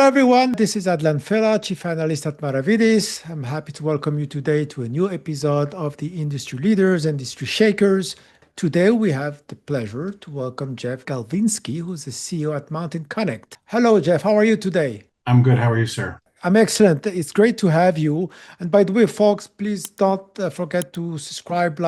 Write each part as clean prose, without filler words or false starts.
everyone. This is Adlane Fellah, Chief Analyst at Maravedis. I'm happy to welcome you today to a new episode of the Industry Leaders and Industry Shakers. Today, we have the pleasure to welcome Jeff Gavlinski, who's the CEO at Mountain Connect. Hello, Jeff. How are you today? I'm good. How are you, sir? I'm excellent. It's great to have you. And by the way, folks, please don't forget to subscribe,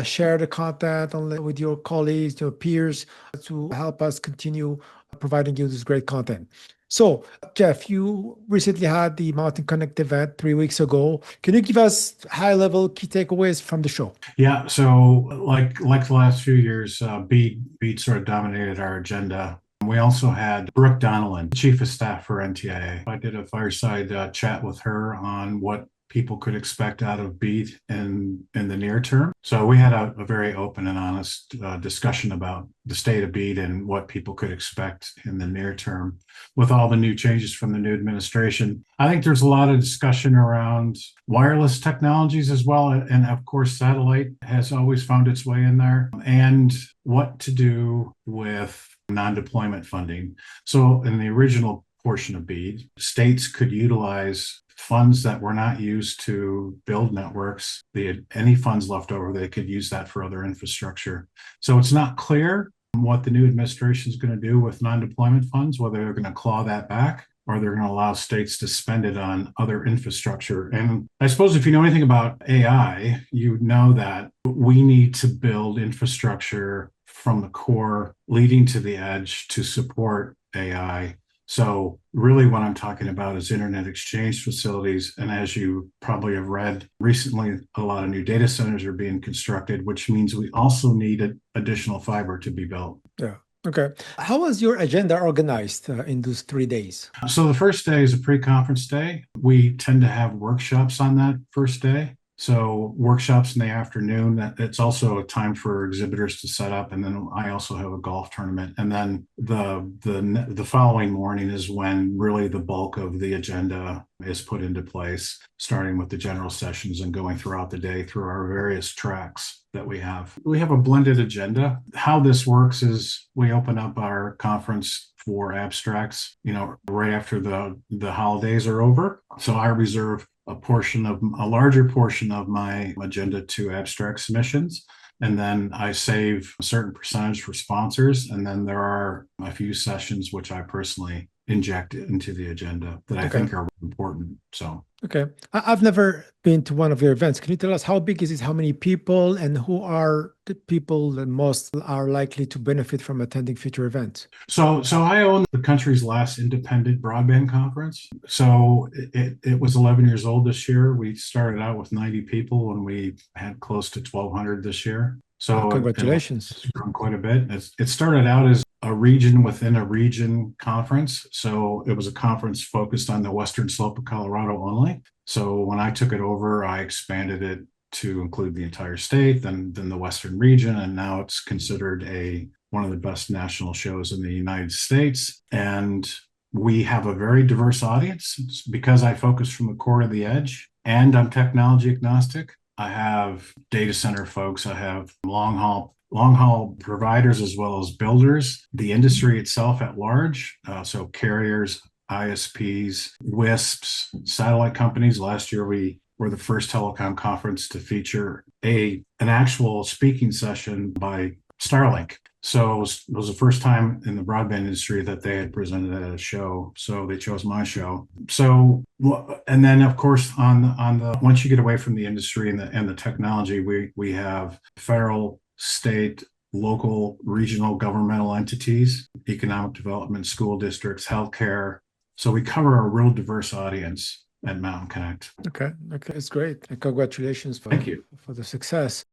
share the content with your colleagues, your peers, to help us continue providing you this great content. So, Jeff, you recently had the Mountain Connect event 3 weeks ago. Can you give us high-level key takeaways from the show? Yeah. So, like the last few years, BEAD sort of dominated our agenda. We also had Brooke Donnellan, Chief of Staff for NTIA. I did a fireside chat with her on what people could expect out of BEAD in the near term. So we had a very open and honest discussion about the state of BEAD and what people could expect in the near term with all the new changes from the new administration. I think there's a lot of discussion around wireless technologies as well. And of course, satellite has always found its way in there, and what to do with non-deployment funding. So in the original portion of BEAD, states could utilize funds that were not used to build networks. Any funds left over, they could use that for other infrastructure. So it's not clear what the new administration is going to do with non-deployment funds, whether they're going to claw that back or they're going to allow states to spend it on other infrastructure. And I suppose if you know anything about AI, you know that we need to build infrastructure from the core leading to the edge to support AI. So really what I'm talking about is internet exchange facilities. And as you probably have read recently, a lot of new data centers are being constructed, which means we also need additional fiber to be built. Yeah. Okay. How was your agenda organized in those 3 days? So the first day is a pre-conference day. We tend to have workshops on that first day. So workshops in the afternoon, it's also a time for exhibitors to set up. And then I also have a golf tournament. And then the following morning is when really the bulk of the agenda is put into place, starting with the general sessions and going throughout the day through our various tracks that we have. We have a blended agenda. How this works is we open up our conference for abstracts, right after the holidays are over. So I reserve a larger portion of my agenda to abstract submissions. And then I save a certain percentage for sponsors. And then there are a few sessions which I personally inject into the agenda that I think are important. So. Okay. I've never been to one of your events. Can you tell us how big is it, how many people, and who are the people that most are likely to benefit from attending future events? So I own the country's last independent broadband conference. So it was 11 years old this year. We started out with 90 people and we had close to 1,200 this year. So congratulations. It's grown quite a bit. It started out as a region within a region conference. So it was a conference focused on the western slope of Colorado only. So when I took it over, I expanded it to include the entire state, then the western region, and now it's considered one of the best national shows in the United States. And we have a very diverse audience. It's because I focus from the core to the edge, and I'm technology agnostic. I have data center folks, I have long haul providers as well as builders, the industry itself at large, so carriers, ISPs, WISPs, satellite companies. Last year we were the first telecom conference to feature an actual speaking session by Starlink. So it was the first time in the broadband industry that they had presented at a show. So they chose my show. So, and then of course once you get away from the industry and the technology, we have federal, state, local, regional governmental entities, economic development, school districts, healthcare. So we cover a real diverse audience at Mountain Connect. Okay, it's great. And congratulations Thank you for the success.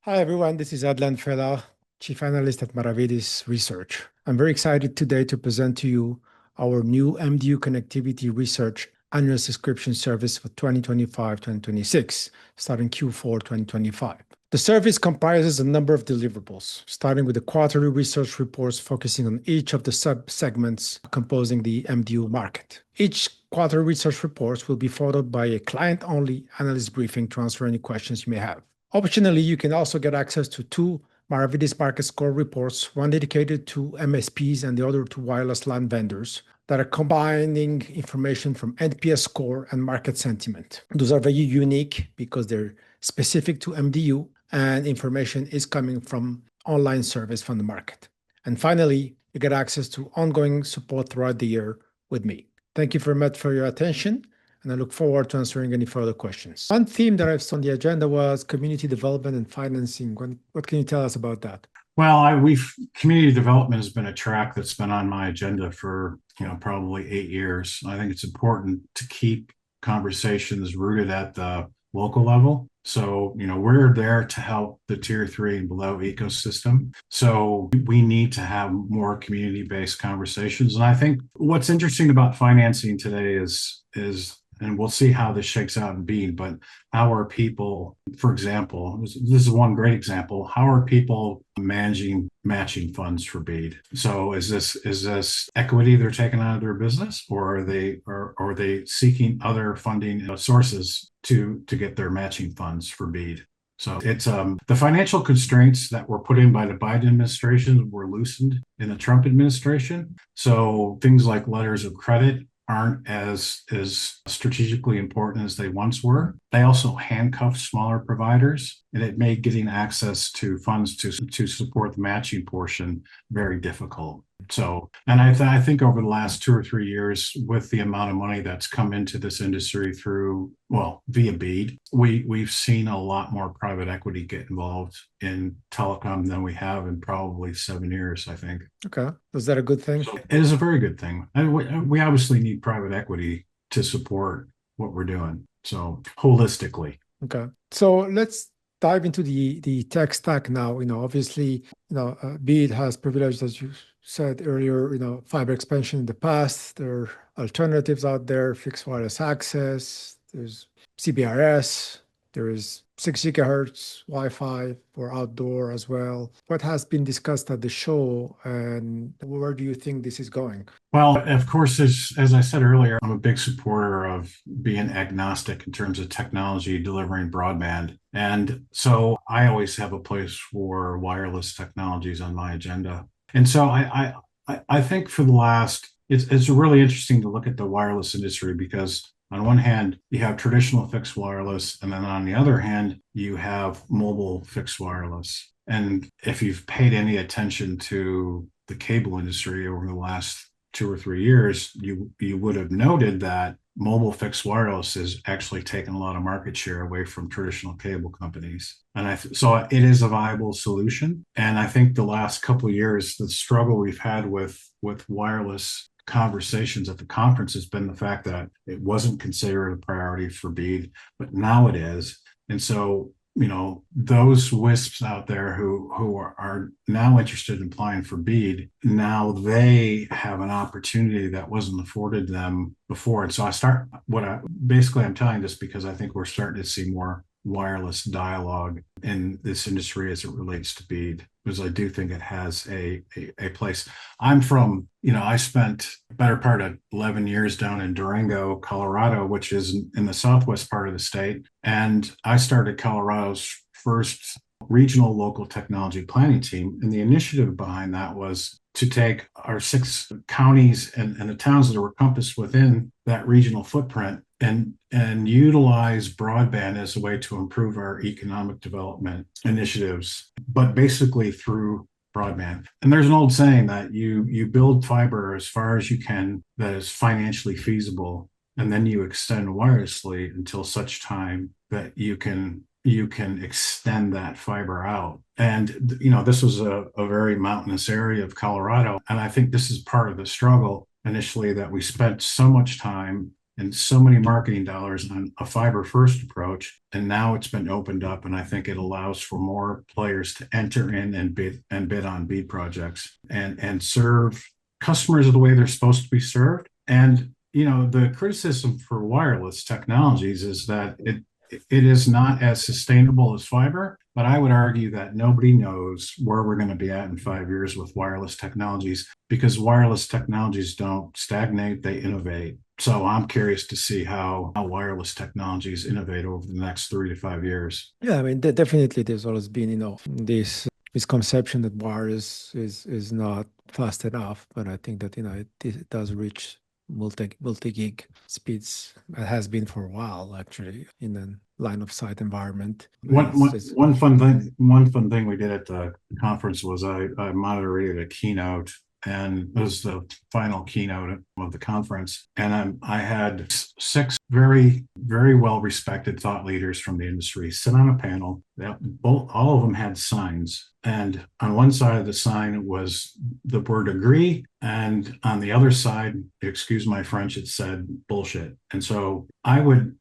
Hi, everyone. This is Adlane Fellah, Chief Analyst at Maravedis Research. I'm very excited today to present to you our new MDU Connectivity Research annual subscription service for 2025-2026, starting Q4 2025. The service comprises a number of deliverables, starting with the quarterly research reports focusing on each of the sub-segments composing the MDU market. Each quarterly research reports will be followed by a client-only analyst briefing to answer any questions you may have. Optionally, you can also get access to 2 Maravedis Market Score reports, one dedicated to MSPs and the other to wireless LAN vendors, that are combining information from NPS score and market sentiment. Those are very unique because they're specific to MDU, and information is coming from online service from the market. And finally, you get access to ongoing support throughout the year with me. Thank you very much for your attention, and I look forward to answering any further questions. One theme that I've saw on the agenda was community development and financing. What can you tell us about that? Well, community development has been a track that's been on my agenda for probably 8 years. I think it's important to keep conversations rooted at the local level. So, we're there to help the tier 3 and below ecosystem. So we need to have more community-based conversations. And I think what's interesting about financing today is, and we'll see how this shakes out in BEAD, but how are people, for example, this is one great example, how are people managing matching funds for BEAD? So is this equity they're taking out of their business, or are they seeking other funding sources to get their matching funds for BEAD? So it's the financial constraints that were put in by the Biden administration were loosened in the Trump administration. So things like letters of credit aren't as strategically important as they once were. They also handcuff smaller providers, and it made getting access to funds to support the matching portion very difficult. So, and I think over the last 2 or 3 years, with the amount of money that's come into this industry via BEAD, we've seen a lot more private equity get involved in telecom than we have in probably 7 years, I think. Okay. Is that a good thing? So it is a very good thing. And we obviously need private equity to support what we're doing. So holistically. Okay. So let's dive into the tech stack now. Obviously, BEAD has privileged, as you said earlier, fiber expansion in the past. There are alternatives out there, fixed wireless access. There's CBRS. There is 6 gigahertz Wi-Fi for outdoor as well. What has been discussed at the show, and where do you think this is going? Well, of course, as I said earlier, I'm a big supporter of being agnostic in terms of technology delivering broadband. And so I always have a place for wireless technologies on my agenda. And so I think for the last, it's really interesting to look at the wireless industry, because on one hand, you have traditional fixed wireless, and then on the other hand, you have mobile fixed wireless. And if you've paid any attention to the cable industry over the last 2 or 3 years, you would have noted that mobile fixed wireless has actually taken a lot of market share away from traditional cable companies. And so it is a viable solution. And I think the last couple of years, the struggle we've had with wireless conversations at the conference has been the fact that it wasn't considered a priority for BEAD, but now it is. And so, those WISPs out there who are now interested in applying for BEAD, now they have an opportunity that wasn't afforded them before. And so I'm telling this because I think we're starting to see more wireless dialogue in this industry as it relates to BEAD, because I do think it has a place. I spent the better part of 11 years down in Durango, Colorado, which is in the southwest part of the state. And I started Colorado's first regional local technology planning team. And the initiative behind that was to take our 6 counties and the towns that were encompassed within that regional footprint and utilize broadband as a way to improve our economic development initiatives, but basically through broadband. And there's an old saying that you build fiber as far as you can that is financially feasible, and then you extend wirelessly until such time that you can extend that fiber out. And this was a very mountainous area of Colorado, and I think this is part of the struggle initially, that we spent so much time and so many marketing dollars on a fiber first approach. And now it's been opened up, and I think it allows for more players to enter in and bid on BEAD projects and serve customers the way they're supposed to be served. And, the criticism for wireless technologies is that it is not as sustainable as fiber, but I would argue that nobody knows where we're going to be at in 5 years with wireless technologies, because wireless technologies don't stagnate, they innovate. So I'm curious to see how wireless technologies innovate over the next 3 to 5 years. Yeah, I mean, definitely there's always been, this misconception that WAR is not fast enough, but I think that it does reach multi-gig speeds. It has been for a while actually in a line of sight environment. One fun thing we did at the conference was I moderated a keynote, and it was the final keynote of the conference. And I had six very, very well respected thought leaders from the industry sit on a panel. All of them had signs. And on one side of the sign was the word agree. And on the other side, excuse my French, it said bullshit. And so I would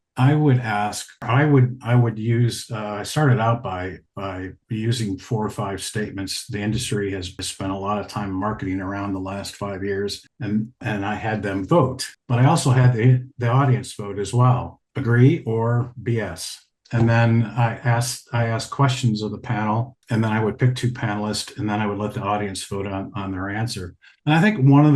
use, I started out by using 4 or 5 statements. The industry has spent a lot of time marketing around the last 5 years, and I had them vote, but I also had the audience vote as well, agree or BS. And then I asked questions of the panel, and then I would pick 2 panelists, and then I would let the audience vote on their answer. And I think one of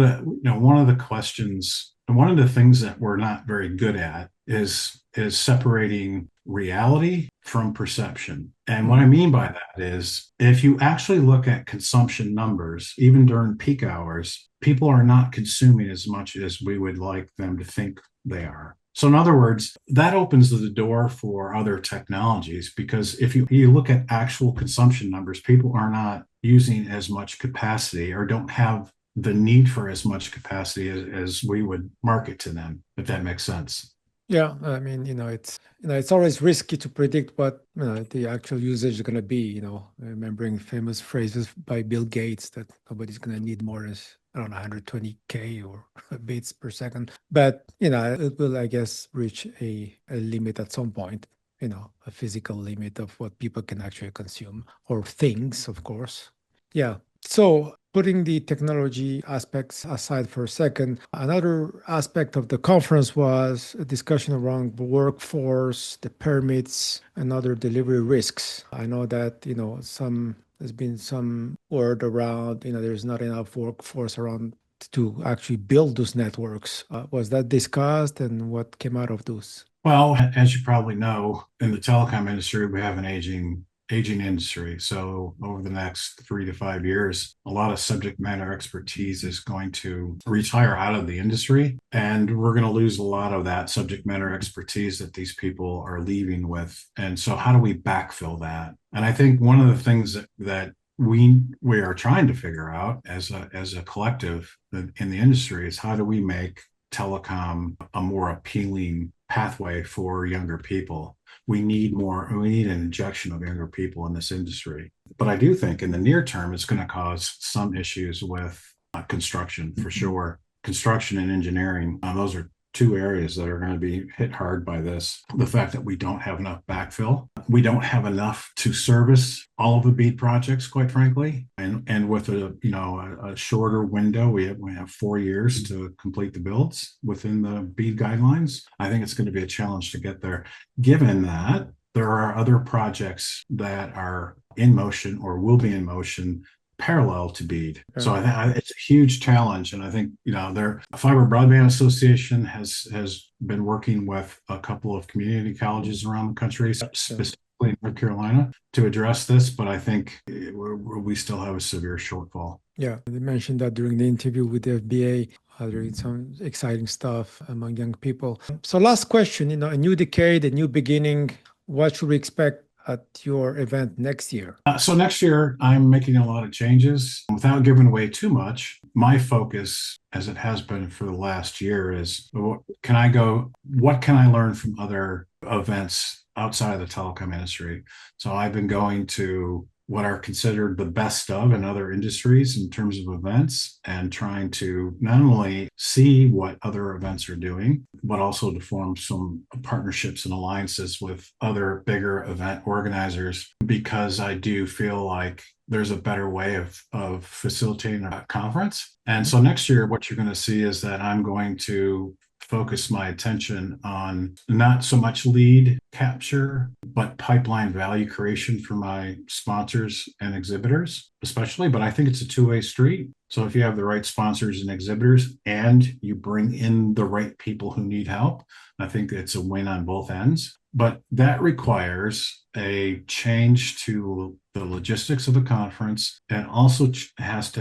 the questions, and one of the things that we're not very good at is separating reality from perception. And what I mean by that is, if you actually look at consumption numbers, even during peak hours, people are not consuming as much as we would like them to think they are. So in other words, that opens the door for other technologies, because if you look at actual consumption numbers, people are not using as much capacity or don't have the need for as much capacity as we would market to them, if that makes sense. Yeah, I mean, it's always risky to predict what the actual usage is going to be. Remembering famous phrases by Bill Gates that nobody's going to need more than, I don't know, 120K or bits per second. But it will, I guess, reach a limit at some point. A physical limit of what people can actually consume, or things, of course. Yeah. So putting the technology aspects aside for a second, another aspect of the conference was a discussion around the workforce, the permits, and other delivery risks. I know that, there's been some word around, there's not enough workforce around to actually build those networks. Was that discussed, and what came out of those? Well, as you probably know, in the telecom industry, we have an aging industry. So over the next 3 to 5 years, a lot of subject matter expertise is going to retire out of the industry. And we're going to lose a lot of that subject matter expertise that these people are leaving with. And so how do we backfill that? And I think one of the things that we are trying to figure out as a collective in the industry is, how do we make telecom a more appealing pathway for younger people? We need an injection of younger people in this industry. But I do think in the near term, it's going to cause some issues with construction, for sure. Construction and engineering, those are 2 areas that are going to be hit hard by this. The fact that we don't have enough backfill, we don't have enough to service all of the BEAD projects, quite frankly. And with a shorter window, we have 4 years to complete the builds within the BEAD guidelines. I think it's going to be a challenge to get there, given that there are other projects that are in motion or will be in motion parallel to BEAD. So I think it's a huge challenge. And I think, the Fiber Broadband Association has been working with a couple of community colleges around the country, specifically in North Carolina, to address this. But I think we still have a severe shortfall. Yeah, they mentioned that during the interview with the FBA, doing some exciting stuff among young people. So last question, a new decade, a new beginning. What should we expect at your event next year? So next year, I'm making a lot of changes. Without giving away too much, my focus, as it has been for the last year, is what can I learn from other events outside of the telecom industry? So I've been going to what are considered the best of in other industries in terms of events, and trying to not only see what other events are doing, but also to form some partnerships and alliances with other bigger event organizers, because I do feel like there's a better way of facilitating a conference. And so next year, what you're going to see is that I'm going to focus my attention on not so much lead capture, but pipeline value creation for my sponsors and exhibitors, especially. But I think it's a 2-way street. So if you have the right sponsors and exhibitors, and you bring in the right people who need help, I think it's a win on both ends. But that requires a change to the logistics of the conference, and also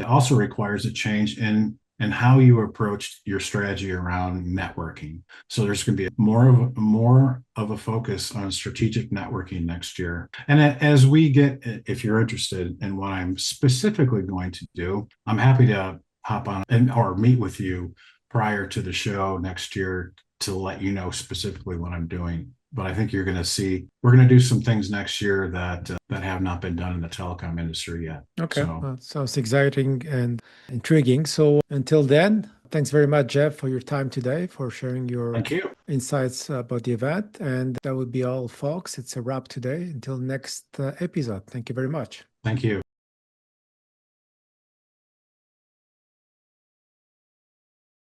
also requires a change in how you approach your strategy around networking. So there's going to be more of a focus on strategic networking next year. And as we get, if you're interested in what I'm specifically going to do, I'm happy to hop on or meet with you prior to the show next year to let you know specifically what I'm doing. But I think you're going to see we're going to do some things next year that have not been done in the telecom industry yet. Okay, well, sounds exciting and intriguing. So until then, thanks very much, Jeff, for your time today, for sharing your insights about the event. And that would be all, folks. It's a wrap today. Until next episode. Thank you very much. Thank you.